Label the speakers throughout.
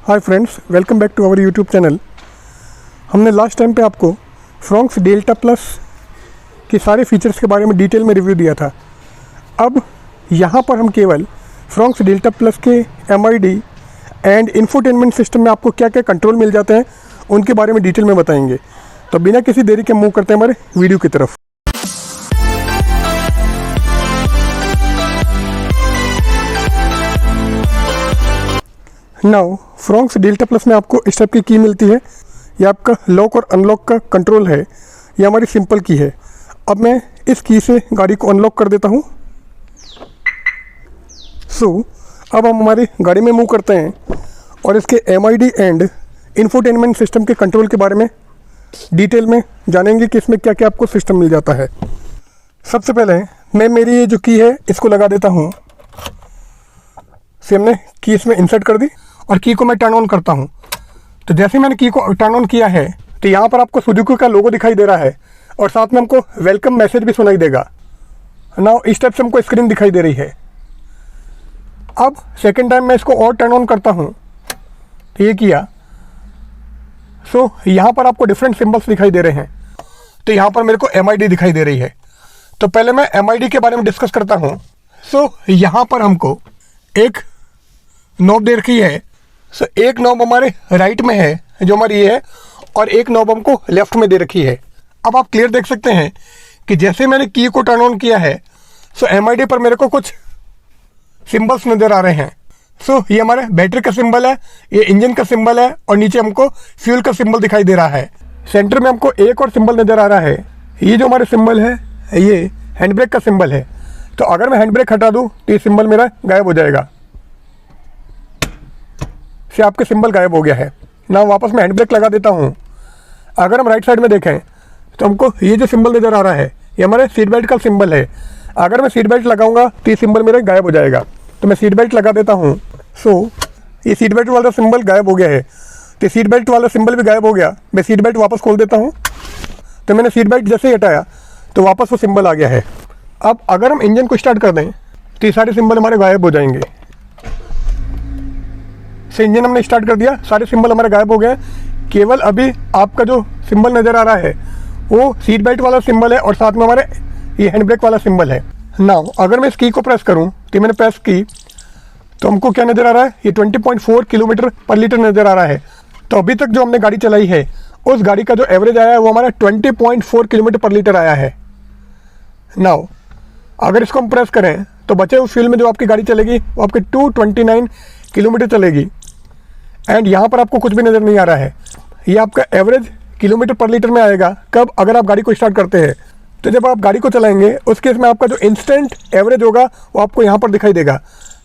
Speaker 1: Hi friends, welcome back to our YouTube channel. हमने last time पे आपको Fronx delta plus के सारे फीचर्स के बारे में डिटेल में रिव्यू दिया था। अब यहाँ पर हम केवल फ्रॉन्क्स डेल्टा प्लस के MID एंड इंफोटेनमेंट सिस्टम में आपको क्या क्या कंट्रोल मिल जाते हैं उनके बारे में डिटेल में बताएंगे। तो बिना किसी देरी के मूव करते हैं हमारे वीडियो की तरफ। नाउ फ्रॉन्क्स डेल्टा प्लस में आपको इस टाइप की की मिलती है। ये आपका लॉक और अनलॉक का कंट्रोल है। ये हमारी सिंपल की है। अब मैं इस की से गाड़ी को अनलॉक कर देता हूँ। अब हम हमारी गाड़ी में मूव करते हैं और इसके MID एंड इंफोटेनमेंट सिस्टम के कंट्रोल के बारे में डिटेल में जानेंगे कि इसमें क्या क्या आपको सिस्टम मिल जाता है। सबसे पहले मैं मेरी ये जो की है इसको लगा देता हूँ। हमने की इसमें इंसर्ट कर दी और की को मैं टर्न ऑन करता हूँ। तो जैसे मैंने की को टर्न ऑन किया है तो यहाँ पर आपको सुजुकी का लोगो दिखाई दे रहा है और साथ में हमको वेलकम मैसेज भी सुनाई देगा। नाउ इस टाइप से हमको स्क्रीन दिखाई दे रही है। अब सेकेंड टाइम मैं इसको और टर्न ऑन करता हूँ तो ये किया। यहाँ पर आपको डिफरेंट सिंबल्स दिखाई दे रहे हैं। तो यहाँ पर मेरे को MID दिखाई दे रही है। तो पहले मैं MID के बारे में डिस्कस करता हूँ। यहाँ पर हमको एक नॉब दे रखी है। एक नॉब हमारे राइट में है जो हमारी ये है और एक नॉब हमको लेफ्ट में दे रखी है। अब आप क्लियर देख सकते हैं कि जैसे मैंने की को टर्न ऑन किया है MID पर मेरे को कुछ सिंबल्स नज़र आ रहे हैं। ये हमारे बैटरी का सिंबल है, ये इंजन का सिंबल है और नीचे हमको फ्यूल का सिंबल दिखाई दे रहा है। सेंटर में हमको एक और सिंबल नज़र आ रहा है। ये जो हमारे सिंबल है ये हैंड ब्रेक का सिंबल है। तो अगर मैं हैंड ब्रेक हटा दूँ तो ये सिंबल मेरा गायब हो जाएगा। आपके सिंबल गायब हो गया है ना। वापस मैं हैंड ब्रेक लगा देता हूँ। अगर हम राइट साइड में देखें तो हमको ये जो सिंबल नज़र आ रहा है ये हमारे सीट बेल्ट का सिंबल है। अगर मैं सीट बेल्ट लगाऊंगा तो ये सिंबल मेरा गायब हो जाएगा। तो मैं सीट बेल्ट लगा देता हूँ। ये सीट बेल्ट वाला सिंबल गायब हो गया है। तो सीट बेल्ट वाला सिंबल भी गायब हो गया। मैं सीट बेल्ट वापस खोल देता हूँ। तो मैंने सीट बेल्ट जैसे ही हटाया तो वापस वो सिंबल आ गया है। अब अगर हम इंजन को स्टार्ट कर दें तो ये सारे सिंबल हमारे गायब हो जाएंगे। इंजन हमने स्टार्ट कर दिया, सारे सिंबल हमारे गायब हो गए। केवल अभी आपका जो सिंबल नज़र आ रहा है वो सीट बेल्ट वाला सिंबल है और साथ में हमारे ये हैंड ब्रेक वाला सिंबल है। नाउ अगर मैं इस की को प्रेस करूं तो मैंने प्रेस की तो हमको क्या नज़र आ रहा है, ये 20.4 किलोमीटर पर लीटर नज़र आ रहा है। तो अभी तक जो हमने गाड़ी चलाई है उस गाड़ी का जो एवरेज आया है वो हमारा 20.4 किलोमीटर पर लीटर आया है। नाउ अगर इसको हम प्रेस करें तो बचे हुए फ्यूल में जो आपकी गाड़ी चलेगी वो आपके 229 किलोमीटर चलेगी। एंड यहाँ पर आपको कुछ भी नज़र नहीं आ रहा है। ये आपका एवरेज किलोमीटर पर लीटर में आएगा कब, अगर आप गाड़ी को स्टार्ट करते हैं। तो जब आप गाड़ी को चलाएंगे उस केस में आपका जो इंस्टेंट एवरेज होगा वो आपको यहाँ पर दिखाई देगा।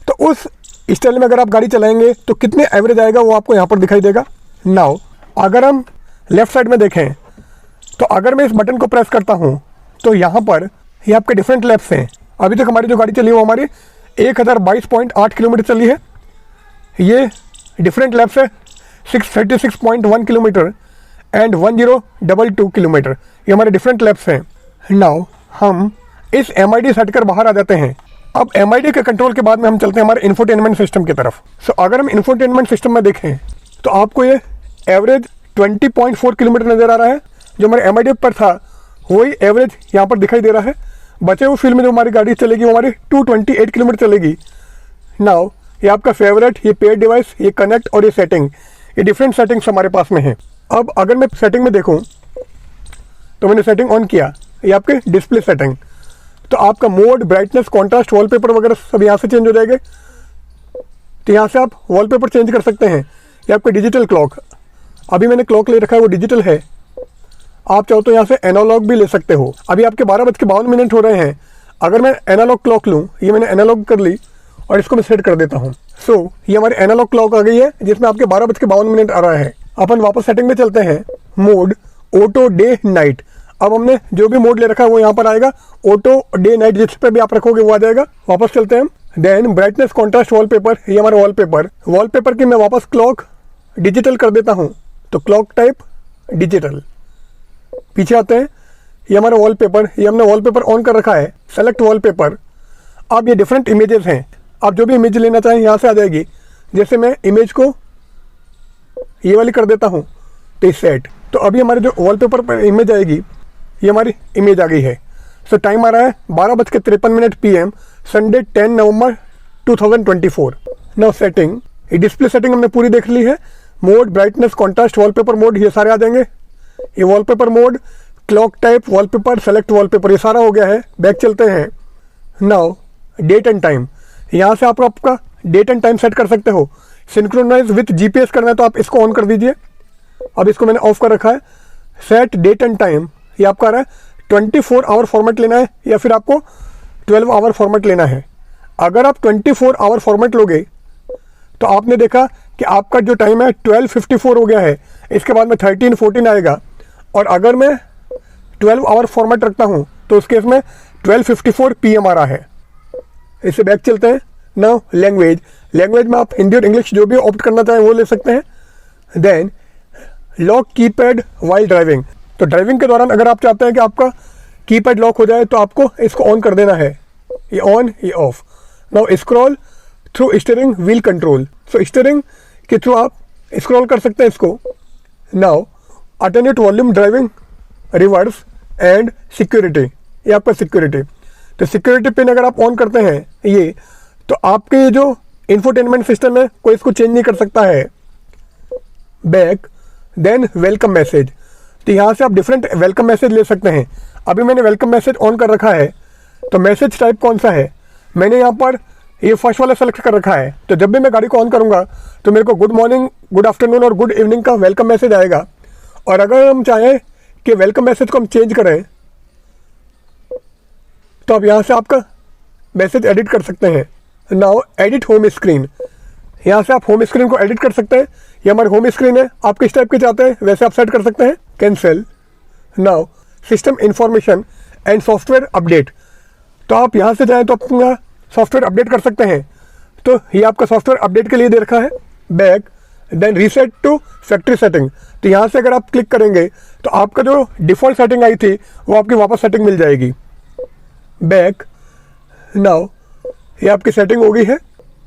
Speaker 1: तो उस स्टाइल में अगर आप गाड़ी चलाएंगे तो कितने एवरेज आएगा वो आपको यहाँ पर दिखाई देगा। नाउ अगर हम लेफ़्ट साइड में देखें तो अगर मैं इस बटन को प्रेस करता हूँ तो यहाँ पर ये आपके डिफरेंट लैप्स हैं। अभी तक हमारी जो गाड़ी चली वो हमारी 1022.8 किलोमीटर चली है। ये डिफरेंट लैप्स है 636.1 किलोमीटर एंड 1022 किलोमीटर। ये हमारे डिफरेंट लैप्स हैं। नाउ हम इस MID सेट कर बाहर आ जाते हैं। अब MID के कंट्रोल के बाद में हम चलते हैं हमारे इंफोटेनमेंट सिस्टम की तरफ। अगर हम इंफोटेनमेंट सिस्टम में देखें तो आपको ये एवरेज 20.4 किलोमीटर नज़र आ रहा है। जो हमारे MID पर था वही एवरेज यहाँ पर दिखाई दे रहा है। बचे हुए फील्ड में जो हमारी गाड़ी चलेगी वो हमारी 228 किलोमीटर चलेगी। नाउ ये आपका फेवरेट, ये पेड डिवाइस, ये कनेक्ट और ये सेटिंग, ये डिफरेंट सेटिंग्स हमारे पास में है। अब अगर मैं सेटिंग में देखूं तो मैंने सेटिंग ऑन किया, ये आपके डिस्प्ले सेटिंग। तो आपका मोड, ब्राइटनेस, कॉन्ट्रास्ट, वॉलपेपर वगैरह सब यहाँ से चेंज हो जाएंगे। तो यहाँ से आप वॉलपेपर चेंज कर सकते हैं। ये आपका डिजिटल क्लॉक, अभी मैंने क्लॉक ले रखा है वो डिजिटल है। आप चाहो तो यहाँ से एनालॉग भी ले सकते हो। अभी आपके 12:52 हो रहे हैं। अगर मैं एनालॉग क्लॉक लूँ, ये मैंने एनालॉग कर ली और इसको मैं सेट कर देता हूँ। ये हमारी एनालॉग क्लॉक आ गई है जिसमें आपके 12:52 आ रहा है। अपन वापस सेटिंग में चलते हैं। Mode auto day night. अब हमने जो भी मोड ले रखा है वो यहाँ पर आएगा। ऑटो डे नाइट जिस पे भी आप रखोगे वो आ जाएगा। वापस चलते हैं हम। देन ब्राइटनेस, कॉन्ट्रास्ट, वॉलपेपर, ये हमारा वॉलपेपर की मैं वापस क्लॉक डिजिटल कर देता हूँ। तो क्लॉक टाइप डिजिटल। पीछे आते हैं, ये हमारा वॉलपेपर, ये हमने वॉलपेपर ऑन कर रखा है। Select wallpaper. अब ये डिफरेंट इमेजेस हैं, आप जो भी इमेज लेना चाहें यहाँ से आ जाएगी। जैसे मैं इमेज को ये वाली कर देता हूँ तो सेट। तो अभी हमारे जो वॉलपेपर पर इमेज आएगी, ये हमारी इमेज आ गई है। सो टाइम आ रहा है 12:53 PM, संडे 10 नवंबर 2024। नाउ सेटिंग, ये डिस्प्ले सेटिंग हमने पूरी देख ली है। Mode, brightness, contrast, wallpaper mode, ये सारे आ जाएंगे। ये wallpaper mode, clock type, wallpaper, select wallpaper, ये सारा हो गया है। बैक चलते हैं। नाउ डेट एंड टाइम, यहाँ से आप आपका डेट एंड टाइम सेट कर सकते हो। सिंक्रोनाइज विथ जीपीएस करना है तो आप इसको ऑन कर दीजिए। अब इसको मैंने ऑफ कर रखा है। सेट डेट एंड टाइम, ये आपका आ रहा है 24 आवर फॉर्मेट लेना है या फिर आपको 12 आवर फॉर्मेट लेना है। अगर आप 24 आवर फॉर्मेट लोगे तो आपने देखा कि आपका जो टाइम है 12:54 हो गया है। इसके बाद में 13:14 आएगा। और अगर मैं 12 आवर फॉर्मेट रखता हूँ तो उस केस में 12:54 PM आ रहा है। इससे बैक चलते हैं। नाउ लैंग्वेज, लैंग्वेज में आप हिंदी और इंग्लिश जो भी ऑप्ट करना चाहें वो ले सकते हैं। Then lock keypad while driving, तो ड्राइविंग के दौरान अगर आप चाहते हैं कि आपका कीपैड लॉक हो जाए तो आपको इसको ऑन कर देना है। ये ऑन, ये of. Now scroll through steering wheel control, so steering के थ्रू आप स्क्रॉल कर सकते हैं इसको। Now alternate volume, driving, reverse and security, ये आपका सिक्योरिटी। तो सिक्योरिटी पिन अगर आप ऑन करते हैं ये, तो आपके ये जो इंफोटेनमेंट सिस्टम है कोई इसको चेंज नहीं कर सकता है। बैक, देन वेलकम मैसेज, तो यहाँ से आप डिफरेंट वेलकम मैसेज ले सकते हैं। अभी मैंने वेलकम मैसेज ऑन कर रखा है, तो मैसेज टाइप कौन सा है, मैंने यहाँ पर ये फर्स्ट वाला सेलेक्ट कर रखा है। तो जब भी मैं गाड़ी को ऑन करूँगा तो मेरे को गुड मॉर्निंग, गुड आफ्टरनून और गुड इवनिंग का वेलकम मैसेज आएगा। और अगर हम चाहें कि वेलकम मैसेज को हम चेंज करें तो आप यहाँ से आपका मैसेज एडिट कर सकते हैं। नाउ एडिट होम स्क्रीन, यहाँ से आप होम स्क्रीन को एडिट कर सकते हैं। ये हमारी होम स्क्रीन है, आप किस टाइप की चाहते हैं वैसे आप सेट कर सकते हैं। Cancel. Now system information and software update, तो आप यहाँ से जाएँ तो अपना सॉफ्टवेयर अपडेट कर सकते हैं। तो ये आपका सॉफ्टवेयर अपडेट के लिए दे रखा है। Back, then reset to factory setting, तो यहाँ से अगर आप क्लिक करेंगे तो आपका जो डिफ़ॉल्ट सेटिंग आई थी वो आपकी वापस सेटिंग मिल जाएगी। बैक, नाउ ये आपकी सेटिंग हो गई है।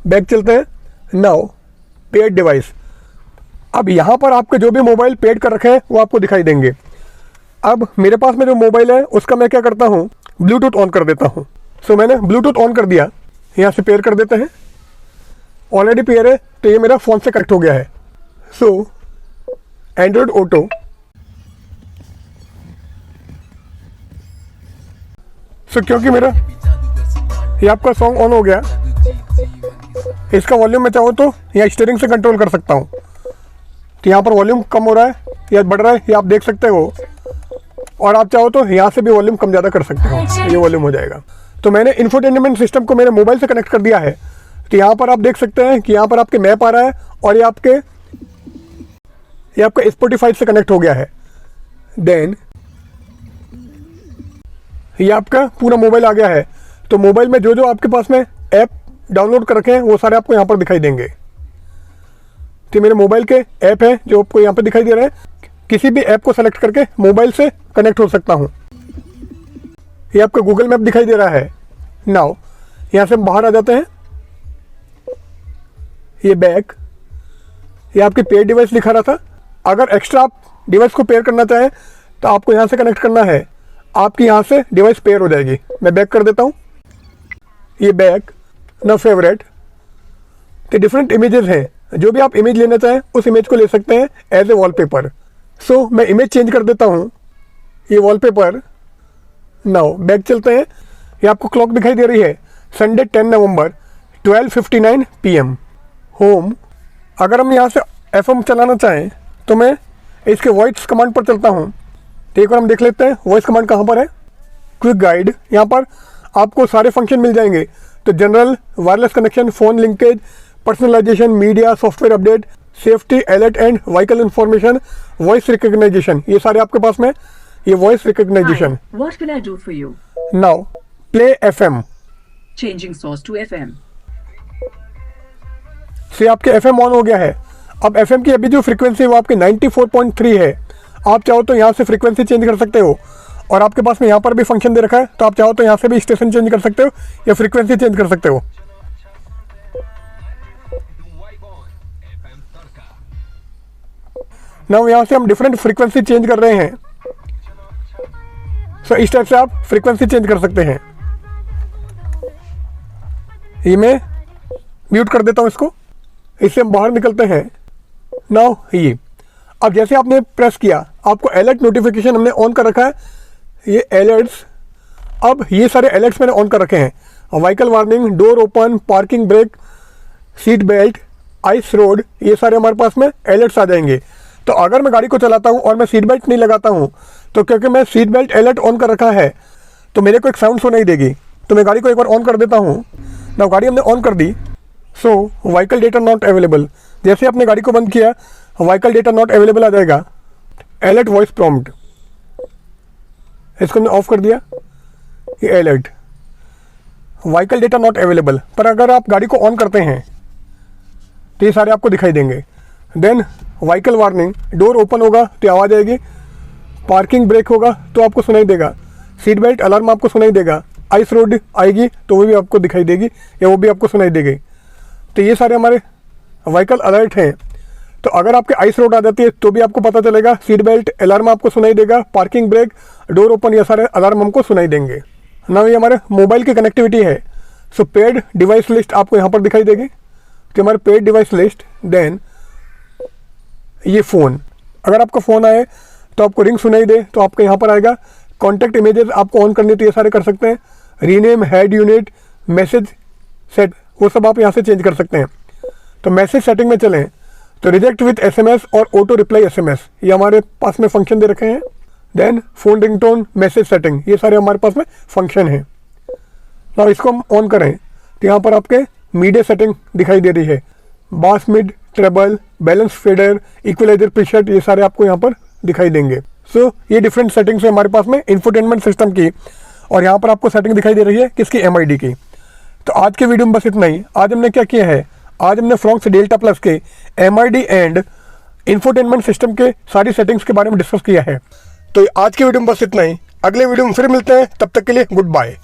Speaker 1: बैक चलते हैं। नाउ पेड डिवाइस, अब यहाँ पर आपके जो भी मोबाइल पेड कर रखे हैं वो आपको दिखाई देंगे। अब मेरे पास में जो मोबाइल है उसका मैं क्या करता हूँ, ब्लूटूथ ऑन कर देता हूँ। सो मैंने ब्लूटूथ ऑन कर दिया, यहाँ से पेयर कर देते हैं। ऑलरेडी पेयर है तो ये मेरा फ़ोन से कनेक्ट हो गया है। सो एंड्रॉयड ऑटो, सो क्योंकि मेरा ये आपका सॉन्ग ऑन हो गया, इसका वॉल्यूम मैं चाहूँ तो यहाँ स्टीयरिंग से कंट्रोल कर सकता हूँ। तो यहाँ पर वॉल्यूम कम हो रहा है या बढ़ रहा है ये आप देख सकते हो। और आप चाहो तो यहाँ से भी वॉल्यूम कम ज़्यादा कर सकते हो, ये वॉल्यूम हो जाएगा। तो मैंने इंफोटेनमेंट सिस्टम को मेरे मोबाइल से कनेक्ट कर दिया है। तो यहाँ पर आप देख सकते हैं कि यहाँ पर आपके मैप आ रहा है और ये आपका स्पॉटिफाई से कनेक्ट हो गया है। देन ये आपका पूरा मोबाइल आ गया है। तो मोबाइल में जो जो आपके पास में ऐप डाउनलोड कर रखे हैं वो सारे आपको यहाँ पर दिखाई देंगे। तो मेरे मोबाइल के ऐप हैं जो आपको यहाँ पर दिखाई दे रहे हैं। किसी भी ऐप को सेलेक्ट करके मोबाइल से कनेक्ट हो सकता हूँ। ये आपका गूगल मैप दिखाई दे रहा है। नाउ यहाँ से हम बाहर आ जाते हैं। ये बैक, ये आपकी पेयर डिवाइस दिखा रहा था। अगर एक्स्ट्रा आप डिवाइस को पेयर करना चाहें तो आपको यहाँ से कनेक्ट करना है, आपकी यहाँ से डिवाइस पेयर हो जाएगी। मैं बैक कर देता हूँ। ये बैक, ना फेवरेट, तो डिफरेंट इमेजेस हैं। जो भी आप इमेज लेना चाहें उस इमेज को ले सकते हैं एज ए वॉलपेपर। सो मैं इमेज चेंज कर देता हूँ, ये वॉलपेपर। नाउ बैक चलते हैं। ये आपको क्लॉक दिखाई दे रही है, संडे 10 नवंबर 12:59 PM। होम, अगर हम यहाँ से FM चलाना चाहें तो मैं इसके वॉइस कमांड पर चलता हूँ। तो एक बार हम देख लेते हैं वॉइस कमांड कहाँ पर है। क्विक गाइड, यहाँ पर आपको सारे फंक्शन मिल जाएंगे। तो general, wireless connection, phone linkage, personalization, media, software update, safety, alert and vehicle information, voice recognition, ये सारे आपके पास में। ये voice recognition.
Speaker 2: What can I do for you?
Speaker 1: Now play FM,
Speaker 2: Changing source to FM.
Speaker 1: से आपके FM on हो गया है। अब FM की अभी जो फ्रीक्वेंसी है वो आपकी 94.3 है। आप चाहो तो यहाँ से फ्रीक्वेंसी चेंज कर सकते हो। और आपके पास में यहाँ पर भी फंक्शन दे रखा है, तो आप चाहो तो यहाँ से भी स्टेशन चेंज कर सकते हो या फ्रीक्वेंसी चेंज कर सकते हो। नाउ यहाँ से हम डिफरेंट फ्रीक्वेंसी चेंज कर रहे हैं। सो इस टाइप से आप फ्रीक्वेंसी चेंज कर सकते हैं। ये मैं म्यूट कर देता हूँ इसको, इससे हम बाहर निकलते हैं। नाउ ये अब जैसे आपने प्रेस किया, आपको अलर्ट नोटिफिकेशन हमने ऑन कर रखा है, ये अलर्ट्स, अब ये सारे अलर्ट्स मैंने ऑन कर रखे हैं। Vehicle warning, door open, parking brake, seat belt, ice road, ये सारे हमारे पास में अलर्ट्स आ जाएंगे। तो अगर मैं गाड़ी को चलाता हूँ और मैं सीट बेल्ट नहीं लगाता हूँ, तो क्योंकि मैं सीट बेल्ट अलर्ट ऑन कर रखा है तो मेरे को एक साउंड सुनाई देगी। तो मैं गाड़ी को एक बार ऑन कर देता हूँ। ना गाड़ी हमने ऑन कर दी। सो व्हीकल डेटा नॉट अवेलेबल, जैसे आपने गाड़ी को बंद किया व्हीकल डेटा नॉट अवेलेबल आ जाएगा। अलर्ट वॉइस प्रॉम्प्ट, इसको हमने ऑफ कर दिया, ये alert vehicle data not available. पर अगर आप गाड़ी को ऑन करते हैं तो ये सारे आपको दिखाई देंगे। Then vehicle warning, door open होगा तो आवाज़ आएगी, पार्किंग ब्रेक होगा तो आपको सुनाई देगा, सीट बेल्ट अलार्म आपको सुनाई देगा, आइस रोड आएगी तो वो भी आपको दिखाई देगी या वो भी आपको सुनाई देगी। तो ये सारे हमारे व्हीकल अलर्ट हैं। तो अगर आपके आइस रोड आ जाती है तो भी आपको पता चलेगा, सीट बेल्ट अलार्म आपको सुनाई देगा, पार्किंग ब्रेक, डोर ओपन, ये सारे अलार्म हमको सुनाई देंगे। ना ये हमारे मोबाइल की कनेक्टिविटी है। सो पेड डिवाइस लिस्ट आपको यहाँ पर दिखाई देगी कि हमारे पेड डिवाइस लिस्ट। देन ये फ़ोन, अगर आपका फ़ोन आए तो आपको रिंग सुनाई दे तो आपको यहाँ पर आएगा। कॉन्टैक्ट इमेजेस आपको ऑन करनी तो ये सारे कर सकते हैं। Rename, head unit, message set, वो सब आप यहाँ से चेंज कर सकते हैं। तो मैसेज सेटिंग में चलें तो रिजेक्ट विथ SMS और ऑटो रिप्लाई SMS, ये हमारे पास में फंक्शन दे रखे हैं। Then phone ringtone, message setting, ये सारे हमारे पास में फंक्शन हैं। अब इसको हम ऑन करें तो यहाँ पर आपके मीडिया सेटिंग दिखाई दे रही है। Bass, mid, treble, balance, fader, equalizer, preset, ये सारे आपको यहाँ पर दिखाई देंगे। सो ये डिफरेंट सेटिंग्स है हमारे पास में इंफोटेनमेंट सिस्टम की। और यहाँ पर आपको सेटिंग दिखाई दे रही है किसकी, MID की। तो आज के वीडियो में बस इतना ही। आज हमने क्या किया है, आज हमने फ्रॉन्क्स डेल्टा प्लस के MID एंड इंफोटेनमेंट सिस्टम के सारी सेटिंग्स के बारे में डिस्कस किया है। तो आज के वीडियो में बस इतना ही। अगले वीडियो में फिर मिलते हैं, तब तक के लिए गुड बाय।